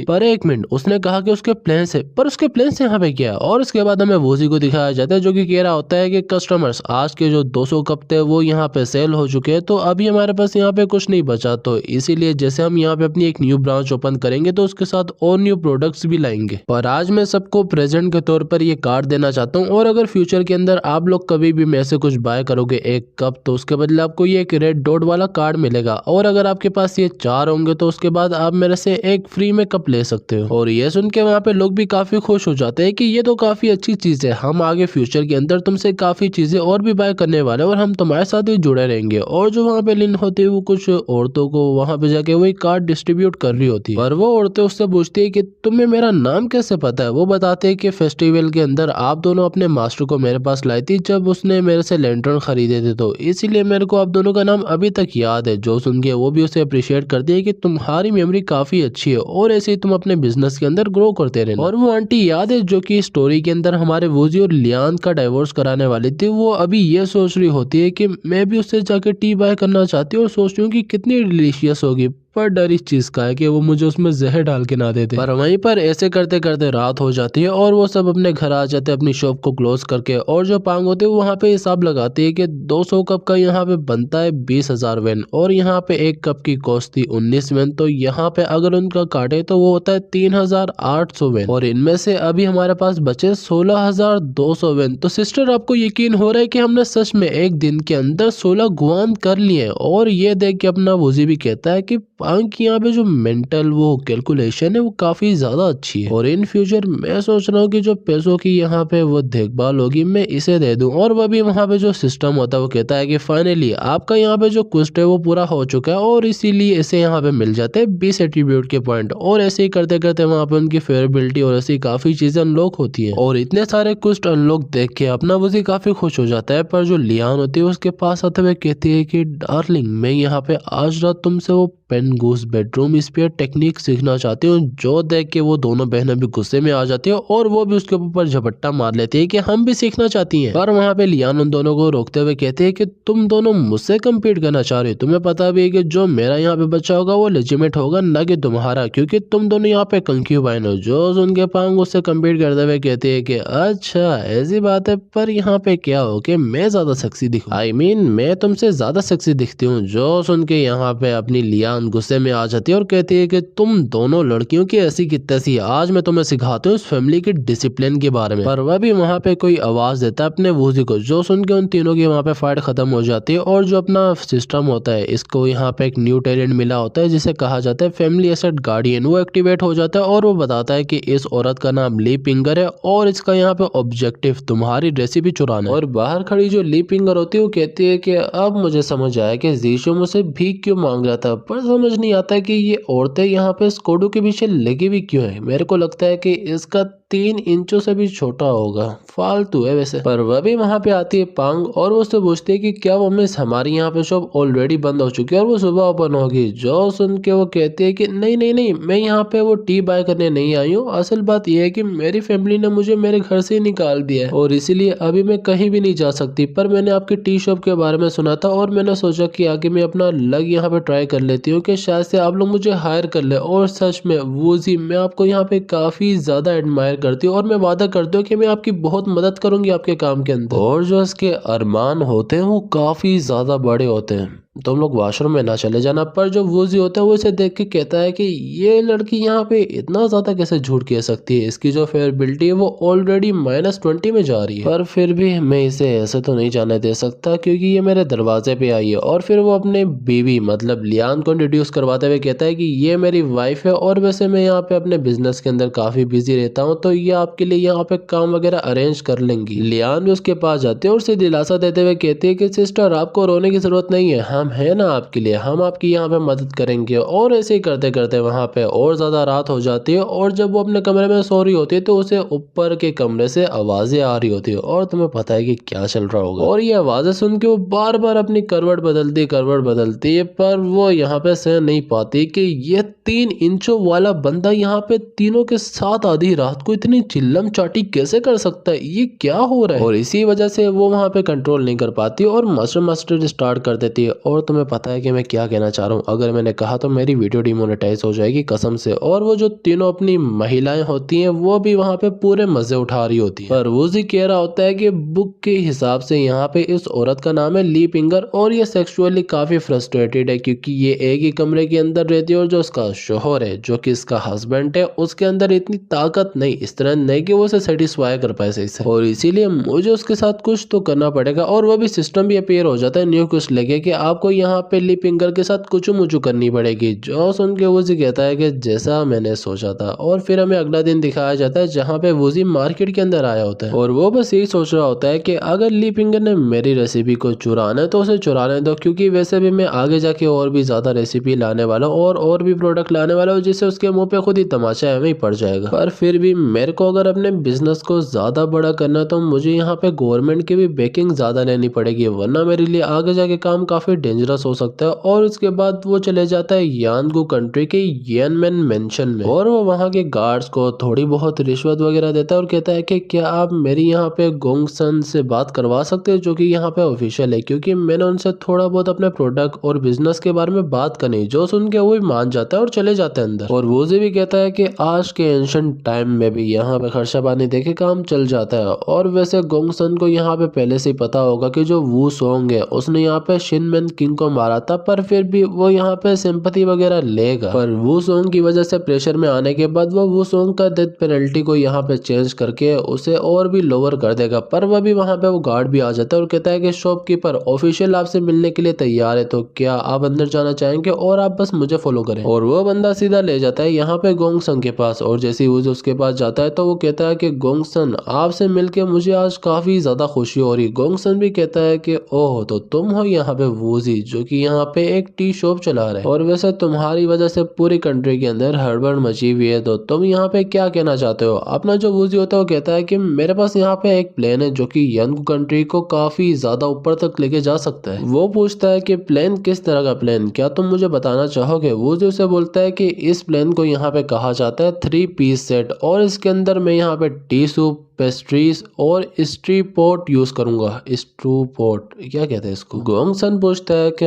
पर एक मिनट, उसने कहा कि उसके प्लान से, पर उसके प्लान से यहाँ पे क्या। और उसके बाद हमें वूजी को दिखाया जाता है जो कि कह रहा होता है कि कस्टमर्स आज के जो 200 कप थे वो यहाँ पे सेल हो चुके हैं, तो अभी हमारे पास यहाँ पे कुछ नहीं बचा, तो इसीलिए जैसे हम यहाँ पे अपनी एक न्यू ब्रांच ओपन करेंगे तो उसके साथ और न्यू प्रोडक्ट्स भी लाएंगे। पर आज मैं सबको प्रेजेंट के तौर पर ये कार्ड देना चाहता हूँ, और अगर फ्यूचर के अंदर आप लोग कभी भी मेरे से कुछ बाय करोगे एक कप, तो उसके बदले आपको ये एक रेड डॉट वाला कार्ड मिलेगा, और अगर आपके पास ये 4 होंगे तो उसके बाद आप मेरे से एक फ्री में कप ले सकते हो। और ये सुन के वहाँ पे लोग भी काफी खुश हो जाते हैं कि ये तो काफी अच्छी चीज है, हम आगे फ्यूचर के अंदर तुमसे काफी चीजें और भी बाय करने वाले हैं, और हम तुम्हारे साथ ही जुड़े रहेंगे। और जो वहाँ पे लिन होती है वो कुछ औरतों को वहाँ पे जाके वही कार्ड डिस्ट्रीब्यूट कर रही होती है, पर वो औरतें उससे पूछती है कि तुम्हें मेरा नाम कैसे पता है। वो बताते हैं कि फेस्टिवल के अंदर आप दोनों अपने मास्टर को मेरे पास लाई थी जब उसने मेरे से लैंटर्न खरीदे थे, तो इसीलिए मेरे को आप दोनों का नाम अभी तक याद है। जो सुन के वो भी उसे अप्रिशिएट करती है कि तुम्हारी मेमोरी काफी अच्छी है, और ऐसे ही तुम अपने बिजनेस के अंदर ग्रो करते रहना। और वो आंटी याद है जो कि स्टोरी के अंदर हमारे वूजी और लियान का डाइवोर्स कराने वाली थी, वो अभी ये सोच रही होती है कि मैं भी उससे जाके टी बाय करना चाहती हूँ, और सोच रही हूँ कि कितनी डिलीशियस होगी, पर डर इस चीज का है कि वो मुझे उसमें जहर डाल के ना दे दे। पर वहीं पर ऐसे करते करते रात हो जाती है और वो सब अपने घर आ जाते हैं अपनी शॉप को क्लोज करके। और जो पांग होते हैं वहाँ पे हिसाब लगाती है कि 200 कप का यहाँ पे बनता है 20,000 वेन और यहाँ पे एक कप की कॉस्ट थी 19 वेन। तो यहाँ पे अगर उनका काटे तो वो होता है 3,800 वेन और इनमें से अभी हमारे पास बचे 16,200 वेन। तो सिस्टर आपको यकीन हो रहा है कि हमने सच में एक दिन के अंदर 16 गुआन कर लिए। और ये देख के अपना वूजी भी कहता है कि पांग की यहाँ पे जो मेंटल वो कैलकुलेशन है वो काफी ज्यादा अच्छी है और इन फ्यूचर मैं सोच रहा हूँ कि जो पैसों की यहाँ पे वो देखभाल होगी मैं इसे दे दूं। और वह भी वहाँ पे जो सिस्टम होता है वो कहता है कि फाइनली आपका यहाँ पे जो क्वेस्ट है वो पूरा हो चुका है और इसीलिए इसे यहाँ पे मिल जाते हैं 20 एट्रीब्यूट के पॉइंट। और ऐसे ही करते करते वहाँ पे उनकी फेवरेबिलिटी और ऐसी काफी चीजें अनलॉक होती है और इतने सारे क्वेस्ट अनलॉक देख के अपना वजी काफी खुश हो जाता है। पर जो लियान होती है उसके पास आते हुए कहती है कि डार्लिंग मैं यहाँ पे आज रात तुमसे वो पेन गूस बेडरूम स्पीयर टेक्निक सीखना चाहती हूँ। जो देख के वो दोनों बहनें भी गुस्से में आ जाती है और वो भी उसके ऊपर झपट्टा मार लेती है कि हम भी सीखना चाहती हैं। पर वहाँ पे लियान उन दोनों को रोकते हुए कहते हैं कि तुम दोनों मुझसे कम्पीट करना चाह रही हो, तुम्हें पता भी है कि जो मेरा यहाँ पे बच्चा होगा वो लेजिमेट होगा ना कि तुम्हारा, क्योंकि तुम दोनों यहाँ पे कंक्यूबाइन हो। जो उनके पांग उससे कम्पीट करते हुए कहते हैं कि अच्छा ऐसी बात है, पर यहाँ पे क्या हो कि मैं ज्यादा सेक्सी दिखूं, आई मीन मैं तुमसे ज्यादा सेक्सी दिखती हूँ। जो सुन के यहाँ पे अपनी लियान गुस्से में आ जाती है और कहती है कि तुम दोनों लड़कियों की ऐसी की तैसी, आज मैं तुम्हें सिखाती हूँ इस फैमिली के डिसिप्लिन के बारे में। पर वह भी वहाँ पे कोई आवाज देता है अपने वूजी को, जो सुन के उन तीनों की वहाँ पे फाइट खत्म हो जाती है। और जो अपना सिस्टम होता है इसको यहाँ पे एक न्यू टैलेंट मिला होता है जिसे कहा जाता है फैमिली एसेट गार्डियन, वो एक्टिवेट हो जाता है और वो बताता है कि इस औरत का नाम ली पिंगर है और इसका यहाँ पे ऑब्जेक्टिव तुम्हारी रेसिपी चुराना है। और बाहर खड़ी जो ली पिंगर होती है वो कहती है कि अब मुझे समझ आया कि जीशु मुझसे भीख क्यों मांग रहा था, पर समझ नहीं आता कि ये औरतें यहाँ पे स्कोडू के पीछे लगी भी क्यों है। मेरे को लगता है कि इसका 3 इंचों से भी छोटा होगा, फालतू है वैसे। पर वह भी वहाँ पे आती है पांग और वो उससे पूछती है कि क्या वो मिस हमारी यहाँ पे शॉप ऑलरेडी बंद हो चुकी है और वो सुबह ओपन होगी। जो सुन के वो कहती है कि नहीं नहीं नहीं, मैं यहाँ पे वो टी बाय करने नहीं आई हूँ, असल बात यह है कि मेरी फैमिली ने मुझे मेरे घर से निकाल दिया है और इसीलिए अभी मैं कहीं भी नहीं जा सकती। पर मैंने आपकी टी शॉप के बारे में सुना था और मैंने सोचा कि आगे मैं अपना लग यहाँ पे ट्राई कर लेती हूँ कि शायद से आप लोग मुझे हायर कर ले। और सच में वूजी मैं आपको यहाँ पे काफी ज्यादा एडमायर करती हूँ और मैं वादा करती हूँ कि मैं आपकी बहुत मदद करूंगी आपके काम के अंदर। और जो इसके अरमान होते हैं वो काफी ज्यादा बड़े होते हैं, तुम लोग वॉशरूम में ना चले जाना। पर जो वूजी होता है वो इसे देख के कहता है कि ये लड़की यहाँ पे इतना ज्यादा कैसे झूठ कह सकती है, इसकी जो फेयरबिलिटी है वो ऑलरेडी -20 में जा रही है। पर फिर भी मैं इसे ऐसे तो नहीं जाने दे सकता क्योंकि ये मेरे दरवाजे पे आई है। और फिर वो अपने बीवी मतलब लियान को इंट्रोड्यूस करवाते हुए कहता है कि ये मेरी वाइफ है और वैसे मैं यहाँ पे अपने बिजनेस के अंदर काफी बिजी रहता हूँ, तो ये आपके लिए यहाँ पे काम वगैरह अरेंज कर लेंगी। लियान भी उसके पास जाते हैं और उसे दिलासा देते हुए कहती है कि सिस्टर आपको रोने की जरूरत नहीं है, हम है ना आपके लिए, हम आपकी यहाँ पे मदद करेंगे। और ऐसे ही करते करते वहाँ पे और ज्यादा रात हो जाती है और जब वो अपने कमरे में सो रही होती है तो उसे ऊपर के कमरे से आवाजें आ रही होती है और तुम्हें पता है कि क्या चल रहा होगा। और ये आवाजें सुन के वो बार बार अपनी करवट बदलती है, पर वो यहाँ पे सह नहीं पाती कि ये 3 इंचों वाला बंदा यहाँ पे तीनों के साथ आधी रात को इतनी चिल्लम चाटी कैसे कर सकता है, ये क्या हो रहा है। और इसी वजह से वो वहाँ पे कंट्रोल नहीं कर पाती और मस्टर स्टार्ट कर देती है। और तुम्हें पता है कि मैं क्या कहना चाह रहा हूँ, अगर मैंने कहा तो मेरी वीडियो डिमोनेटाइज हो जाएगी कसम से। और वो जो तीनों अपनी महिलाएं होती हैं वो भी वहाँ पे पूरे मजे उठा रही होती है। पर वूजी कह रहा होता है कि बुक के हिसाब से यहाँ पे इस औरत का नाम है ली पिंगर और ये सेक्सुअली काफी फ्रस्ट्रेटेड है क्योंकि ये एक ही कमरे के अंदर रहती है और जो उसका शोहर है जो कि इसका हस्बैंड है उसके अंदर इतनी ताकत नहीं, इस तरह नहीं कि वो उसे सेटिस्फाई कर पाए सही से, और इसीलिए मुझे उसके साथ कुछ तो करना पड़ेगा। और वो भी सिस्टम भी अपीयर हो जाता है न्यू कुछ लेके कि आपको यहाँ पे ली पिंगर के साथ कुछ मुचू करनी पड़ेगी। जो सुन के वूजी कहता है कि जैसा मैंने सोचा था। और फिर हमें अगला दिन दिखाया जाता है जहाँ पे वूजी मार्केट के अंदर आया होता है और वो बस यही सोच रहा होता है कि अगर ली पिंगर ने मेरी रेसिपी को चुराना है तो उसे चुराने दो, क्योंकि वैसे भी मैं आगे जाके और भी ज्यादा रेसिपी लाने वाला हूँ और भी प्रोडक्ट लाने वाला हूँ जिससे उसके मुंह पे खुद ही तमाशा है ही पड़ जाएगा। पर फिर भी मेरे को अगर अपने बिजनेस को ज्यादा बड़ा करना तो मुझे यहाँ पे गवर्नमेंट की भी बैकिंग ज्यादा लेनी पड़ेगी, वरना मेरे लिए आगे जाके काम काफी डेंजरस हो सकता है। और उसके बाद वो चले जाता है यानगू कंट्री के येनमेन मेंशन में और वो वहाँ के गार्ड्स को थोड़ी बहुत रिश्वत वगैरह देता है और कहता है कि क्या आप मेरी यहाँ पे गोंगसन से बात करवा सकते हो, जो कि यहाँ पे ऑफिशियल है, क्योंकि मैंने उनसे थोड़ा बहुत अपने प्रोडक्ट और बिजनेस के बारे में बात करनी। जो सुन के वो भी मान जाता है और चले जाते हैं अंदर। और वूजी भी कहता है कि आज के एंशिएंट टाइम में भी यहाँ पे खर्चा पानी देके काम चल जाता है। और वैसे गोंगसन को यहाँ पे पहले से ही पता होगा कि जो वू सोंग है उसने यहाँ पे शिनमेन किंग को मारा था, पर फिर भी वो यहाँ पे सिंपैथी वगैरह लेगा। पर वू सोंग की वजह से प्रेशर में आने के बाद वो वू सोंग का डेथ पेनल्टी को यहाँ पे चेंज करके उसे और भी लोअर कर देगा। पर वह भी वहाँ पे वो गार्ड भी आ जाता है और कहता है कि शॉपकीपर ऑफिशियल आपसे मिलने के लिए तैयार है, तो क्या आप अंदर जाना चाहेंगे और आप बस मुझे फॉलो करें। और वो बंदा सीधा ले जाता है यहाँ पे गोंगसन के पास। और जैसे ही वो उसके पास जाता है तो वो कहता है कि गोंगसन आपसे मिलके मुझे आज काफी ज्यादा खुशी हो रही। गोंगसन भी कहता है कि ओह, तो तुम हो यहाँ पे वूजी, जो कि यहाँ पे एक टी शॉप चला रहे हैं और वैसे तुम्हारी वजह से पूरी कंट्री के अंदर हड़बड़ मची हुई है, तो तुम यहाँ पे क्या कहना चाहते हो। अपना जो वूजी होता है वो कहता है कि मेरे पास यहाँ पे एक प्लान है जो कि यंग कंट्री को काफी ज्यादा ऊपर तक लेके जा सकता है। वो पूछता है कि प्लान किस तरह का प्लान, क्या तुम मुझे बताना चाहोगे। वूजी उसे बोलता है कि इस प्लान को यहाँ पे कहा जाता है 3 पीस सेट और इसके अंदर मैं यहाँ पे टी सूप, पेस्ट्रीज और स्ट्री पोट यूज करूंगा। स्ट्रू पोट क्या कहते हैं इसको। गोंगसन पूछता है कि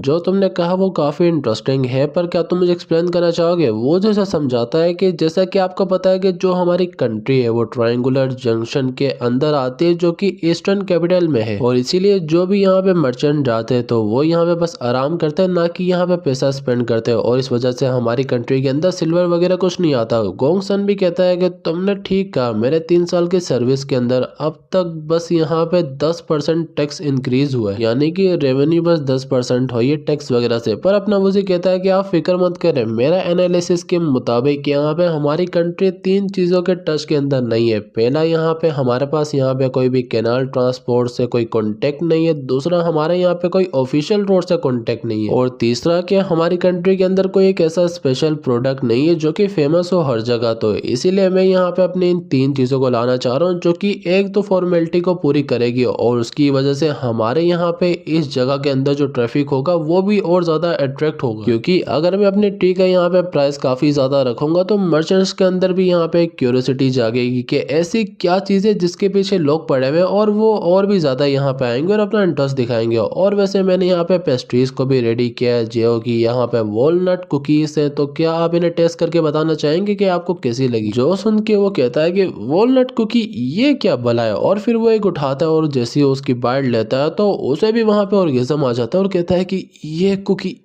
जो तुमने कहा वो काफी इंटरेस्टिंग है, पर क्या तुम मुझे एक्सप्लेन करना चाहोगे। वो जैसा समझाता है कि जैसा कि आपको पता है कि जो हमारी कंट्री है वो ट्रायंगुलर जंक्शन के अंदर आती है, जो कि ईस्टर्न कैपिटल में है, और इसीलिए जो भी यहाँ पे मर्चेंट जाते हैं तो वो यहाँ पे बस आराम करते हैं, ना कि यहाँ पे पैसा स्पेंड करते हैं। और इस वजह से हमारी कंट्री के अंदर सिल्वर वगैरह कुछ नहीं आता। गोंगसन भी कहता है कि तुमने ठीक कहा, मेरे 3 साल की सर्विस के अंदर अब तक बस यहाँ पे 10% टैक्स इंक्रीज हुआ है, यानी कि रेवेन्यू बस 10% हुई है टैक्स वगैरह से। पर अपना वूजी कहता है कि आप फिक्र मत करें, मेरा एनालिसिस के मुताबिक यहाँ पे हमारी कंट्री 3 चीजों के टच के अंदर नहीं है। पहला, यहाँ पे हमारे पास यहाँ पे कोई भी कैनाल ट्रांसपोर्ट से कोई कॉन्टेक्ट नहीं है। दूसरा, हमारे यहाँ पे कोई ऑफिशियल रोड से कॉन्टेक्ट नहीं है। और तीसरा कि हमारी कंट्री के अंदर कोई एक ऐसा स्पेशल प्रोडक्ट नहीं है जो कि फेमस हो हर जगह। तो इसीलिए मैं यहाँ पे अपनी इन 3 चीजों को लाना चाह रहा हूँ, जो कि एक तो फॉर्मेलिटी को पूरी करेगी और उसकी वजह से हमारे यहाँ पे इस जगह के अंदर जो ट्रैफिक होगा वो भी और ज्यादा अट्रैक्ट होगा। क्योंकि अगर मैं अपनी टी का यहाँ पे प्राइस काफी ज्यादा रखूंगा तो मर्चेंट्स के अंदर भी यहाँ पे क्यूरियोसिटी जागेगी कि ऐसी क्या चीज है जिसके पीछे लोग पड़े हुए, और वो और भी ज्यादा यहाँ पे आएंगे और अपना इंटरेस्ट दिखाएंगे। और वैसे मैंने यहाँ पे पेस्ट्रीज को भी रेडी किया है, जो कि यहाँ पे वॉलनट कुकीज है। तो क्या आप इन्हें टेस्ट करके बताना चाहेंगे कि आपको कैसी लगी। जो सुन के वो कहता है कि वॉलनट कुकी ये क्या भला है। और फिर वो एक उठाता है और जैसे ही उसकी बाइट लेता है तो उसे भी वहां पे ऑर्गेज़म आ जाता है और कहता है कि ये कुकी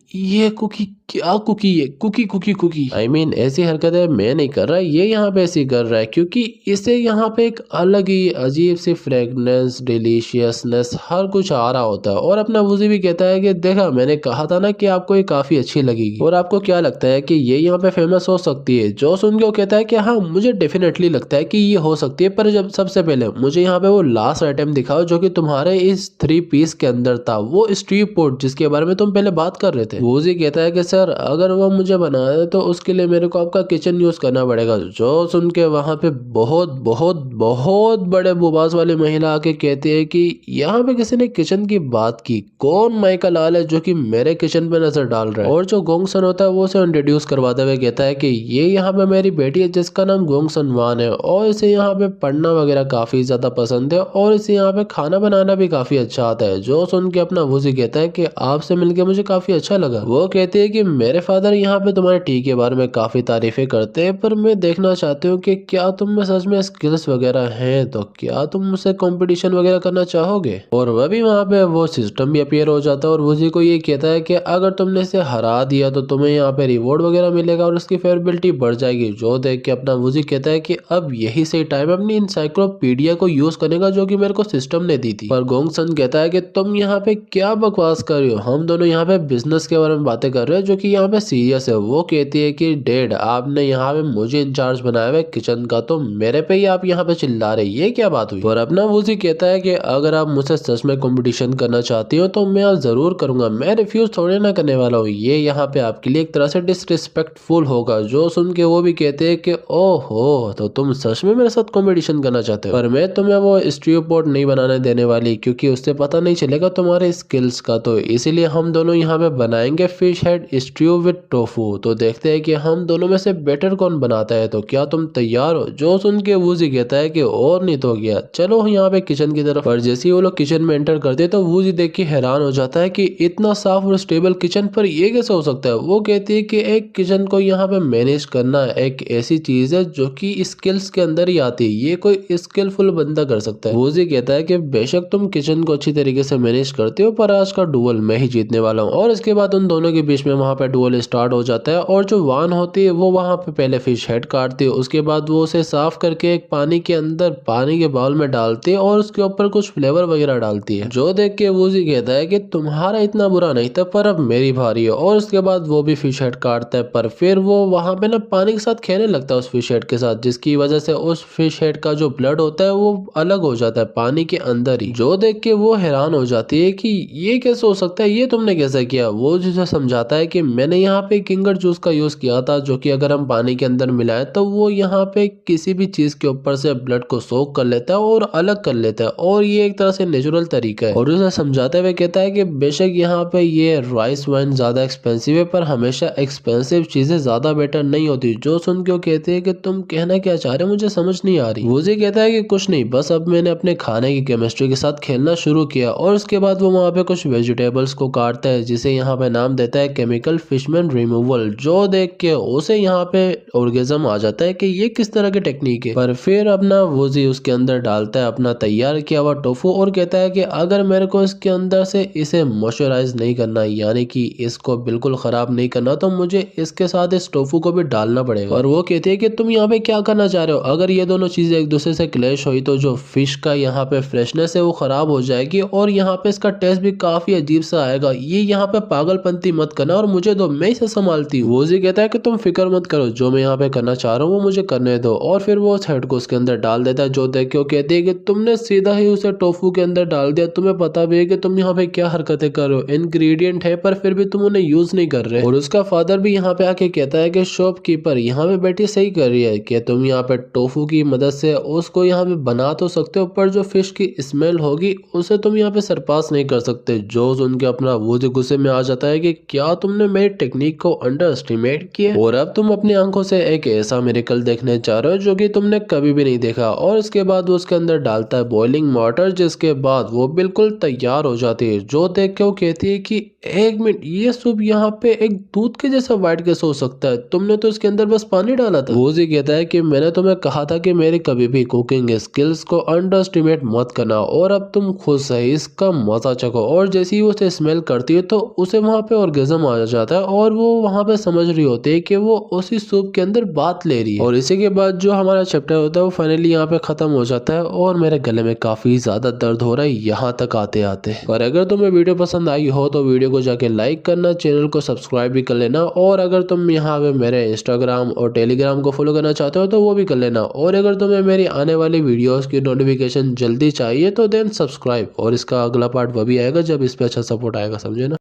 क्या कुकी है, cookie cookie cookie. I mean, ऐसी हरकतें मैं नहीं कर रहा, ये यहाँ पे ऐसी कर रहा है क्योंकि इसे यहाँ पे एक अलग ही अजीब सी फ्रेगनेंस, डिलीशियसनेस हर कुछ आ रहा होता है। और अपना वूजी भी कहता है कि देखा, मैंने कहा था ना कि आपको ये काफी अच्छी लगेगी। और आपको क्या लगता है कि ये यहाँ पे फेमस हो सकती है। जो सुन के वो कहता है कि हाँ, मुझे डेफिनेटली लगता है कि ये हो सकती है, पर जब सबसे पहले मुझे यहाँ पे वो लास्ट आइटम दिखाओ जो कि तुम्हारे इस 3 पीस के अंदर था, वो स्ट्रीट फूड जिसके बारे में तुम पहले बात कर रहे थे। वूजी कहता है कि सर, अगर वो मुझे बनाना है तो उसके लिए मेरे को आपका किचन यूज करना पड़ेगा। जो सुन के वहां पे बहुत बहुत बहुत बड़े बुबास वाली महिला आके कहती है कि यहाँ पे किसी ने किचन की बात की, कौन माइकल आल है जो कि मेरे किचन पे नजर डाल रहा है। और जो गोंगसन होता है वो उसे इंट्रोड्यूस करवाते हुए कहता है कि ये यहाँ पे मेरी बेटी है जिसका नाम गोंगसन वान है, और इसे यहाँ पे पढ़ना वगैरह काफी ज्यादा पसंद है और इसे यहाँ पे खाना बनाना भी काफी अच्छा आता है। जो सुन के अपना वूजी कहता है कि आपसे मिलके मुझे काफी अच्छा लगा। वो कहती है कि मेरे फादर यहाँ पे तुम्हारे टी के बारे में काफी तारीफें करते हैं, पर मैं देखना चाहती हूँ कि क्या तुम में सच में स्किल्स वगैरह हैं, तो क्या तुम मुझसे कंपटीशन वगैरह करना चाहोगे। और वह भी वहाँ पे वो सिस्टम भी अपीयर हो जाता है और वूजी को ये कहता है कि अगर तुमने इसे हरा दिया तो तुम्हें यहाँ पे रिवॉर्ड वगैरह मिलेगा और उसकी फेवरेबिलिटी बढ़ जाएगी। जो देख के अपना वूजी कहता है कि अब यही सही टाइम है अपनी इंसाइक्लोपीडिया को यूज करने का, जो कि मेरे को सिस्टम ने दी थी। पर गोंगसन कहता है कि तुम यहाँ पे क्या बकवास कर रहे हो, हम दोनों यहाँ पे बिजनेस के बारे में बातें कर रहे हैं जो कि यहाँ पे सीरियस है। वो कहती है कि डैड आपने यहाँ पे मुझे इंचार्ज बनाया हुआ है किचन का, तो मेरे पे ही आप यहाँ पे चिल्ला रहे, ये क्या बात हुई। और अपना वूजी कहता है कि अगर आप मुझसे सच में कंपटीशन करना चाहती हो तो मैं जरूर करूंगा, मैं रिफ्यूज थोड़े ना करने वाला हूँ, ये यहाँ पे आपके लिए एक तरह से डिसरिस्पेक्टफुल होगा। जो सुन के वो भी कहते हैं कि ओहो तो तुम सच में मेरे साथ कंपटीशन करना चाहते हो, पर मैं तुम्हें वो स्ट्रू पॉट नहीं बनाने देने वाली क्योंकि उससे पता नहीं चलेगा तुम्हारे स्किल्स का, तो इसीलिए हम दोनों यहाँ पे बनाएंगे फिश हेड स्ट्रू विद टोफू। तो देखते हैं कि हम दोनों में से बेटर कौन बनाता है, तो क्या तुम तैयार हो। जो सुन के वूजी कहता है कि और नहीं तो गया, चलो यहाँ पे किचन की तरफ। पर जैसे ही वो लोग किचन में एंटर करते तो वूजी देख के हैरान हो जाता है कि इतना साफ और स्टेबल किचन पर ये कैसे हो सकता है। वो कहती है कि एक किचन को यहाँ पे मैनेज करना एक ऐसी चीज है जो कि स्किल्स के अंदर ही आती है, ये कोई स्किलफुल बंदा कर सकता है। वूजी कहता है कि बेशक तुम किचन को अच्छी तरीके से मैनेज करते हो, पर आज का डुअल मैं ही जीतने वाला हूँ। और इसके बाद उन दोनों के बीच में वहां पे डुअल स्टार्ट हो जाता है और जो वान होती है वो वहां पे पहले फिश हेड काटती है, उसके बाद वो उसे साफ करके एक पानी के अंदर पानी के बाउल में डालती है और उसके ऊपर कुछ फ्लेवर वगैरह डालती है। जो देख के वूजी कहता है कि तुम्हारा इतना बुरा नहीं था, पर अब मेरी बारी है। और उसके बाद वो भी फिश हेड काटता है, पर फिर वो वहां पे ना पानी के साथ खेलने लगता है उस फिश हेड के साथ, जिसकी वजह से उस फिश हेड का जो ब्लड होता है वो अलग हो जाता है पानी के अंदर ही। जो देख के वो हैरान हो जाती है कि ये कैसे हो सकता है, ये तुमने कैसे किया। वो जिसे समझाता है कि मैंने यहाँ पे किंगर जूस का यूज किया था, जो कि अगर हम पानी के अंदर मिलाए तो वो यहाँ पे किसी भी चीज के ऊपर से ब्लड को सोख कर लेता है और अलग कर लेता है, और ये एक तरह से नेचुरल तरीका है। और उसे समझाते हुए कहता है कि बेशक यहाँ पे ये राइस वाइन ज्यादा एक्सपेंसिव है, पर हमेशा एक्सपेंसिव चीजें ज्यादा बेटर नहीं होती। जो सुन के वो कहते हैं कि तुम कहना क्या चाह रहे हो, मुझे समझ नहीं आ रही। वो कहता है कि कुछ नहीं, बस अब मैंने अपने खाने की केमिस्ट्री के साथ खेलना शुरू किया। और उसके बाद वो वहाँ पे कुछ वेजिटेबल्स को काटता है, जिसे यहाँ पे नाम देता है केमिकल फिशमैन रिमूवल। जो देख के उसे यहाँ पे ऑर्गेजम आ जाता है कि ये किस तरह की टेक्निक है। पर फिर अपना वूजी उसके अंदर डालता है अपना तैयार किया हुआ टोफू और कहता है कि अगर मेरे को इसके अंदर से इसे मॉइस्चराइज नहीं करना, यानी कि इसको बिल्कुल खराब नहीं करना, तो मुझे इसके साथ इस टोफू को भी डालना पड़ेगा। और वो कहते हैं कि तुम यहाँ पे क्या करना चाह रहे हो, अगर ये दोनों चीजें एक दूसरे से क्लैश हुई तो जो फिश का यहाँ पे फ्रेशनेस है वो खराब हो जाएगी और यहाँ पे इसका टेस्ट भी काफी अजीब सा आएगा। ये यहाँ पे पागलपंती मत करना और मुझे दो, मैं इसे संभालती हूँ। वो कहता है कि तुम फिक्र मत करो, जो मैं यहाँ पे करना चाह रहा हूँ वो मुझे करने दो। और फिर वो उस हेड को उसके अंदर डाल देता है। जो देख के वो कहती है कि तुमने सीधा ही उसे टोफू के अंदर डाल दिया, तुम्हें पता भी है कि तुम यहाँ पे क्या हरकतें कर रहे हो, इंग्रेडिएंट है पर फिर भी तुम उन्हें यूज नहीं कर रहे। और उसका फादर भी यहाँ पे आके कहता है कि शॉपकीपर यहाँ पे बैठी सही कर रही है कि तुम यहाँ पे टोफू की मदद से उसको यहाँ पे बना तो सकते हो, पर जो फिश की स्मेल होगी उसे तुम यहाँ पे सरपास नहीं कर सकते। जो उनके अपना वो जो गुस्से में आ जाता है कि क्या तुमने मेरी टेक्निक को अंडर एस्टिमेट किया, और अब तुम अपनी आंखों से एक ऐसा मिरेकल देखने जा रहे हो जो कि तुमने कभी भी नहीं देखा। और इसके बाद वो उसके अंदर डालता है बॉइलिंग वाटर, जिसके बाद वो बिल्कुल तैयार हो जाती है। जो देख के वो कहती है कि एक मिनट, ये सूप यहाँ पे एक दूध के जैसा व्हाइट कैसे हो सकता है, तुमने तो इसके अंदर बस पानी डाला था। वो जी कहता है कि मैंने तुम्हें कहा था कि मेरी कभी भी कुकिंग स्किल्स को अंडर एस्टिमेट मत करना, और अब तुम खुद से इसका मजा चखो। और जैसे ही उसे स्मेल करती है तो उसे वहां पे ऑर्गेजम आ जाता है और वो वहां पे समझ रही होती है कि वो उसी सूप के अंदर बात ले रही है। और इसी के बाद जो हमारा चैप्टर होता है वो फाइनली यहाँ पे खत्म हो जाता है और मेरे गले में काफी ज्यादा दर्द हो रहा है यहाँ तक आते आते। और अगर तुम्हें वीडियो पसंद आई हो तो वीडियो को जाके लाइक करना, चैनल को सब्सक्राइब भी कर लेना, और अगर तुम यहाँ पे मेरे इंस्टाग्राम और टेलीग्राम को फॉलो करना चाहते हो तो वो भी कर लेना। और अगर तुम्हें मेरी आने वाली वीडियोस की नोटिफिकेशन जल्दी चाहिए तो देन सब्सक्राइब, और इसका अगला पार्ट वो भी आएगा जब इस पे अच्छा सपोर्ट आएगा, समझे ना।